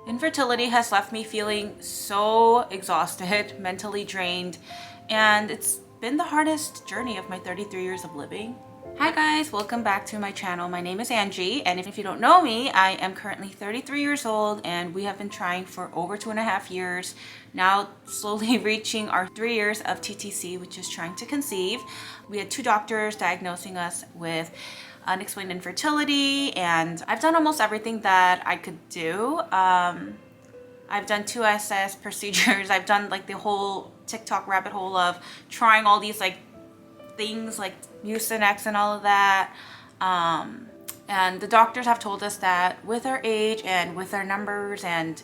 Infertility has left me feeling so exhausted, mentally drained, and it's been the hardest journey of my 33 years of living. Hi guys, welcome back to my channel. My name is Angie, and if you don't know me, I am currently 33 years old and we have been trying for over 2.5 years, now slowly reaching our 3 years of TTC, which is trying to conceive. We had 2 doctors diagnosing us with unexplained infertility, and I've done almost everything that I could do. I've done 2 SS procedures. I've done like the whole TikTok rabbit hole of trying all these like things like Mucinex and all of that. And the doctors have told us that with our age and with our numbers and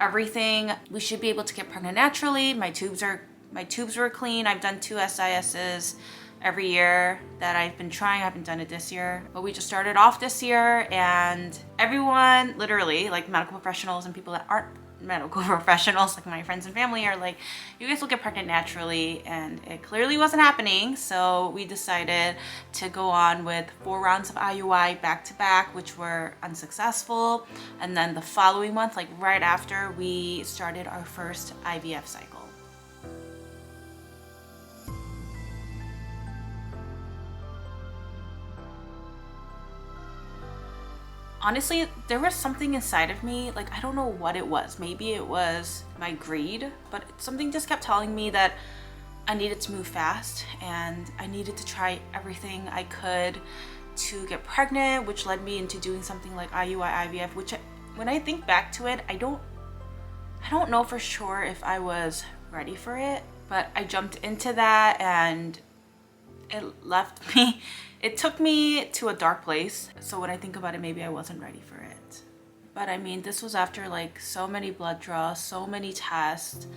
everything, we should be able to get pregnant naturally. My tubes were clean. I've done 2 SISs every year that I've been trying. I haven't done it this year, but we just started off this year, and everyone, literally, like medical professionals and people that aren't medical professionals, like my friends and family, are like, you guys will get pregnant naturally, and it clearly wasn't happening. So we decided to go on with 4 rounds of IUI back to back, which were unsuccessful. And then the following month, like right after, we started our first IVF cycle. Honestly, there was something inside of me, like I don't know what it was. Maybe it was my greed, but something just kept telling me that I needed to move fast and I needed to try everything I could to get pregnant, which led me into doing something like IUI IVF, which when I think back to it, I don't know for sure if I was ready for it, but I jumped into that and it left me, it took me to a dark place. So when I think about it, maybe I wasn't ready for it. But I mean, this was after like so many blood draws, so many tests,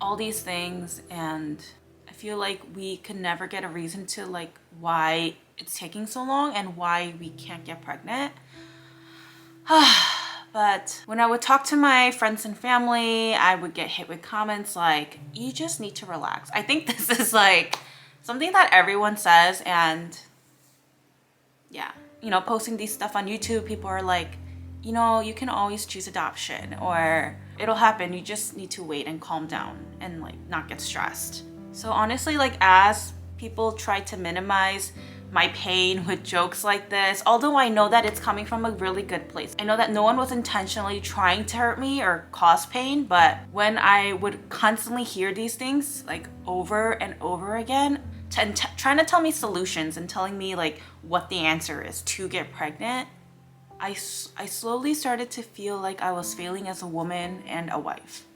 all these things. And I feel like we can never get a reason to like why it's taking so long and why we can't get pregnant. But when I would talk to my friends and family, I would get hit with comments like, you just need to relax. I think this is like something that everyone says, and yeah, you know, posting these stuff on YouTube, people are like, you know, you can always choose adoption or it'll happen. You just need to wait and calm down and like not get stressed. So honestly, like as people try to minimize my pain with jokes like this, although I know that it's coming from a really good place. I know that no one was intentionally trying to hurt me or cause pain, but when I would constantly hear these things like over and over again, trying to tell me solutions and telling me like what the answer is to get pregnant, I slowly started to feel like I was failing as a woman and a wife.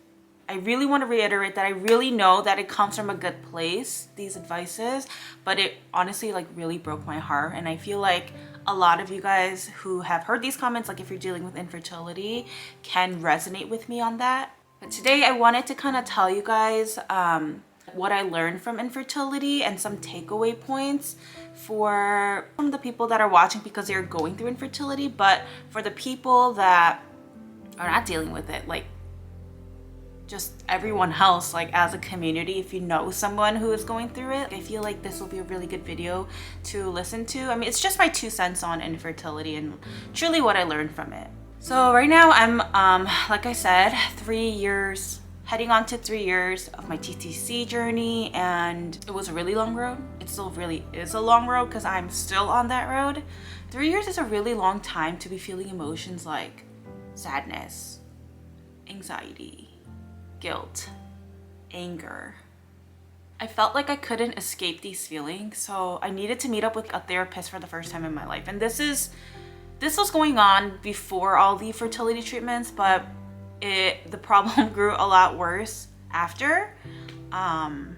I really want to reiterate that I really know that it comes from a good place, these advices, but it honestly like really broke my heart. And I feel like a lot of you guys who have heard these comments, like if you're dealing with infertility, can resonate with me on that. But today I wanted to kind of tell you guys what I learned from infertility and some takeaway points for some of the people that are watching because they're going through infertility, but for the people that are not dealing with it, like just everyone else, like as a community, if you know someone who is going through it, I feel like this will be a really good video to listen to. I mean, it's just my 2 cents on infertility and truly what I learned from it. So right now I'm, like I said, 3 years, heading on to 3 years of my TTC journey, and it was a really long road. It still really is a long road because I'm still on that road. 3 years is a really long time to be feeling emotions like sadness, anxiety, guilt, anger. I felt like I couldn't escape these feelings, so I needed to meet up with a therapist for the first time in my life. And this was going on before all the fertility treatments, but the problem grew a lot worse after IVF.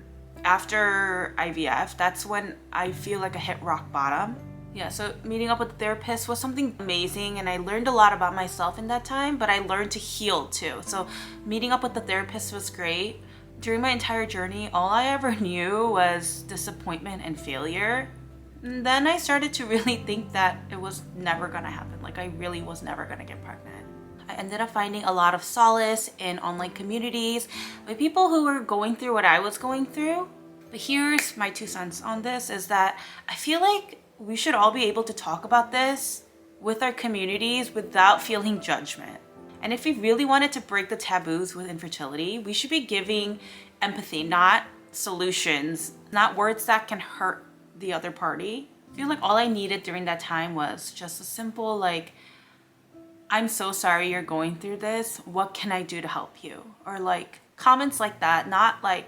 That's when I feel like I hit rock bottom. Yeah, so meeting up with a therapist was something amazing, and I learned a lot about myself in that time, but I learned to heal too. So meeting up with the therapist was great. During my entire journey, all I ever knew was disappointment and failure. And then I started to really think that it was never gonna happen. Like I really was never gonna get pregnant. I ended up finding a lot of solace in online communities with people who were going through what I was going through. But here's my 2 cents on this, is that I feel like we should all be able to talk about this with our communities without feeling judgment. And if we really wanted to break the taboos with infertility, we should be giving empathy, not solutions, not words that can hurt the other party. I feel like all I needed during that time was just a simple, like, I'm so sorry you're going through this. What can I do to help you? Or like comments like that, not like,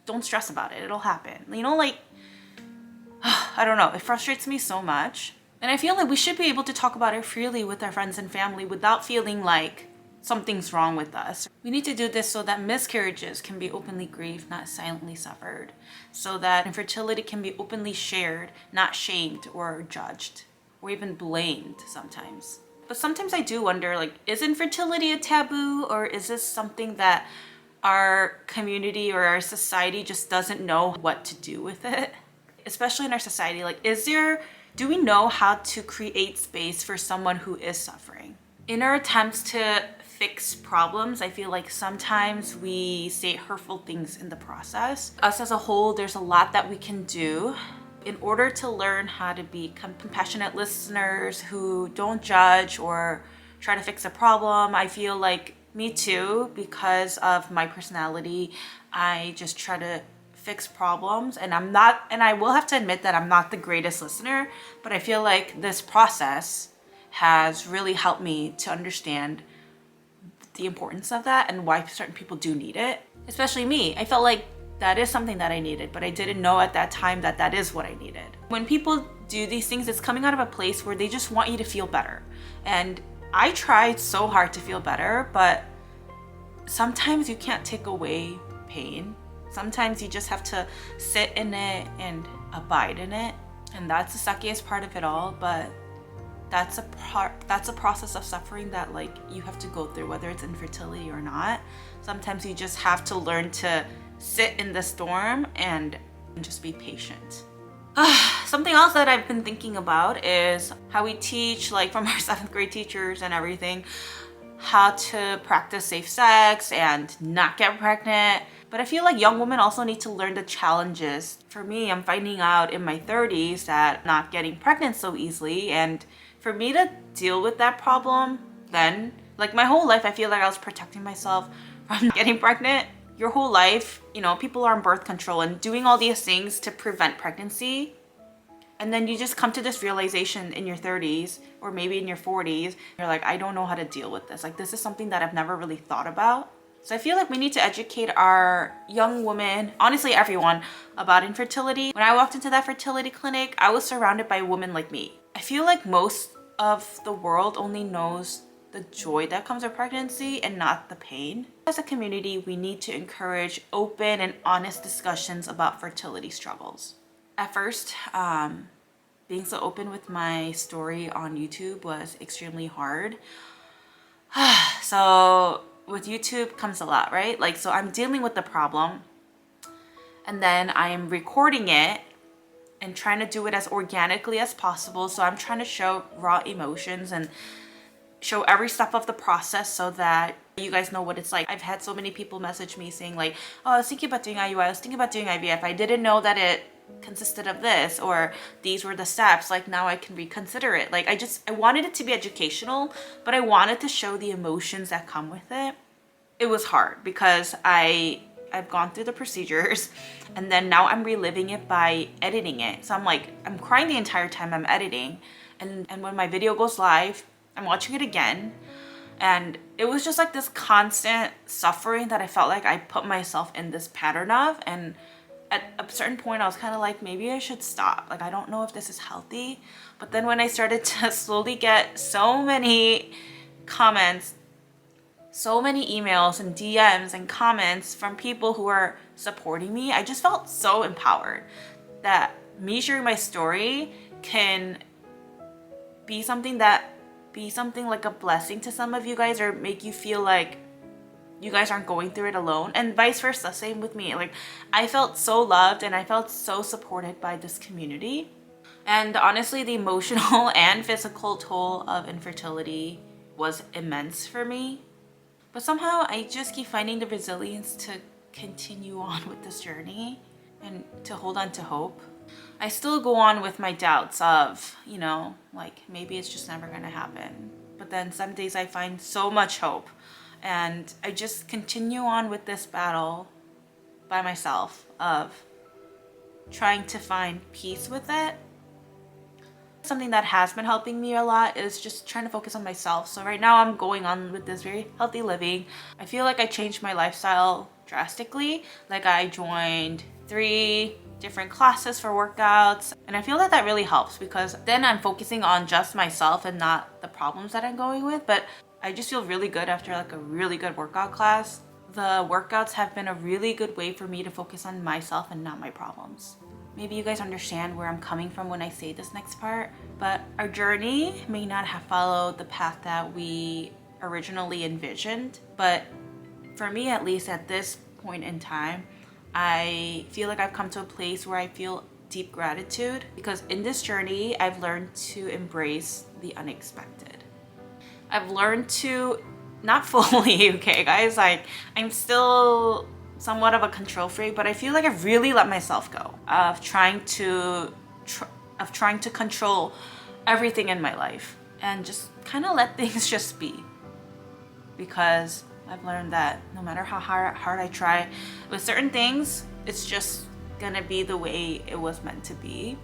don't stress about it. It'll happen. You know, like, I don't know. It frustrates me so much. And I feel like we should be able to talk about it freely with our friends and family without feeling like something's wrong with us. We need to do this so that miscarriages can be openly grieved, not silently suffered. So that infertility can be openly shared, not shamed or judged, or even blamed sometimes. But sometimes I do wonder, like, is infertility a taboo, or is this something that our community or our society just doesn't know what to do with it? Especially in our society, like, do we know how to create space for someone who is suffering? In our attempts to fix problems, I feel like sometimes we say hurtful things in the process. Us as a whole, there's a lot that we can do in order to learn how to be compassionate listeners who don't judge or try to fix a problem. I feel like me too, because of my personality, I just try to fix problems, and I will have to admit that I'm not the greatest listener, but I feel like this process has really helped me to understand the importance of that and why certain people do need it, especially me. I felt like that is something that I needed, but I didn't know at that time that that is what I needed. When people do these things, it's coming out of a place where they just want you to feel better. And I tried so hard to feel better, but sometimes you can't take away pain. Sometimes you just have to sit in it and abide in it. And that's the suckiest part of it all, but that's a process of suffering that, like, you have to go through, whether it's infertility or not. Sometimes you just have to learn to sit in the storm and just be patient. Something else that I've been thinking about is how we teach, like, from our 7th grade teachers and everything, how to practice safe sex and not get pregnant. But I feel like young women also need to learn the challenges. For me, I'm finding out in my 30s that I'm not getting pregnant so easily, and for me to deal with that problem then, like, my whole life I feel like I was protecting myself from getting pregnant. Your whole life, you know, people are on birth control and doing all these things to prevent pregnancy. And then you just come to this realization in your 30s or maybe in your 40s. You're like, I don't know how to deal with this. Like, this is something that I've never really thought about. So I feel like we need to educate our young women, honestly everyone, about infertility. When I walked into that fertility clinic, I was surrounded by women like me. I feel like most of the world only knows the joy that comes with pregnancy and not the pain. As a community, we need to encourage open and honest discussions about fertility struggles. At first, being so open with my story on YouTube was extremely hard. So with YouTube comes a lot, right? Like, so I'm dealing with the problem and then I'm recording it and trying to do it as organically as possible. So I'm trying to show raw emotions and show every step of the process so that you guys know what it's like. I've had so many people message me saying like, oh, I was thinking about doing IUI, I was thinking about doing IVF. I didn't know that it consisted of this, or these were the steps. Like, now I can reconsider it. Like, I wanted it to be educational, but I wanted to show the emotions that come with it. It was hard because I've gone through the procedures and then now I'm reliving it by editing it. So I'm crying the entire time I'm editing. And when my video goes live, I'm watching it again. And it was just like this constant suffering that I felt like I put myself in this pattern of. And at a certain point, I was kind of like, maybe I should stop. Like, I don't know if this is healthy. But then when I started to slowly get so many comments, so many emails and DMs and comments from people who are supporting me, I just felt so empowered that me sharing my story can be something like a blessing to some of you guys, or make you feel like you guys aren't going through it alone, and vice versa. Same with me. Like, I felt so loved and I felt so supported by this community. And honestly, the emotional and physical toll of infertility was immense for me. But somehow I just keep finding the resilience to continue on with this journey and to hold on to hope. I still go on with my doubts of, like, maybe it's just never gonna happen. but then some days I find so much hope. And I just continue on with this battle by myself of trying to find peace with it. Something that has been helping me a lot is just trying to focus on myself. So right now I'm going on with this very healthy living. I feel like I changed my lifestyle drastically. Like I joined 3 different classes for workouts, and I feel that that really helps because then I'm focusing on just myself and not the problems that I'm going with. But I just feel really good after like a really good workout class. The workouts have been a really good way for me to focus on myself and not my problems. Maybe you guys understand where I'm coming from when I say this next part, but our journey may not have followed the path that we originally envisioned. But for me, at least at this point in time, I feel like I've come to a place where I feel deep gratitude because in this journey, I've learned to embrace the unexpected. I've learned to, not fully, okay guys, like I'm still somewhat of a control freak, but I feel like I've really let myself go of trying to control everything in my life and just kind of let things just be. Because I've learned that no matter how hard I try with certain things, it's just gonna be the way it was meant to be.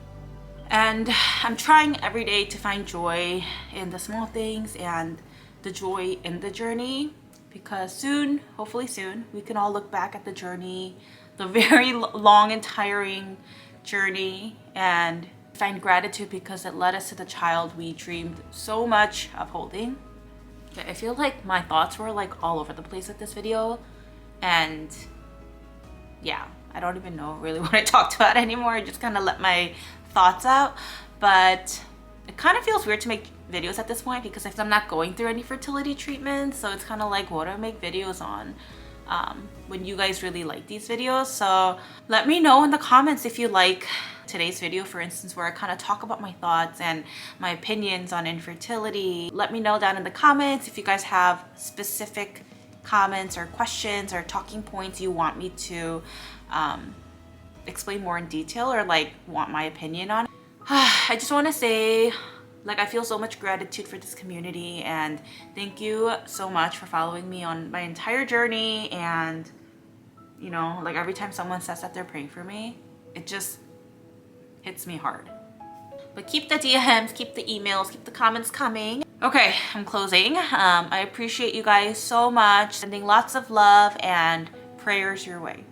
And I'm trying every day to find joy in the small things and the joy in the journey, because soon, hopefully soon, we can all look back at the journey, the very long and tiring journey, and find gratitude because it led us to the child we dreamed so much of holding. Okay, I feel like my thoughts were like all over the place with this video, and yeah, I don't even know really what I talked about anymore. I just kind of let my thoughts out. But it kind of feels weird to make videos at this point because I'm not going through any fertility treatments, so it's kind of like, what do I make videos on when you guys really like these videos? So let me know in the comments if you like today's video, for instance, where I kind of talk about my thoughts and my opinions on infertility. Let me know down in the comments if you guys have specific comments or questions or talking points you want me to explain more in detail or like want my opinion on. I just want to say, like, I feel so much gratitude for this community, and thank you so much for following me on my entire journey. And you know, like every time someone says that they're praying for me, it just hits me hard. But keep the DMs, keep the emails, keep the comments coming. Okay, I'm closing. I appreciate you guys so much. Sending lots of love and prayers your way.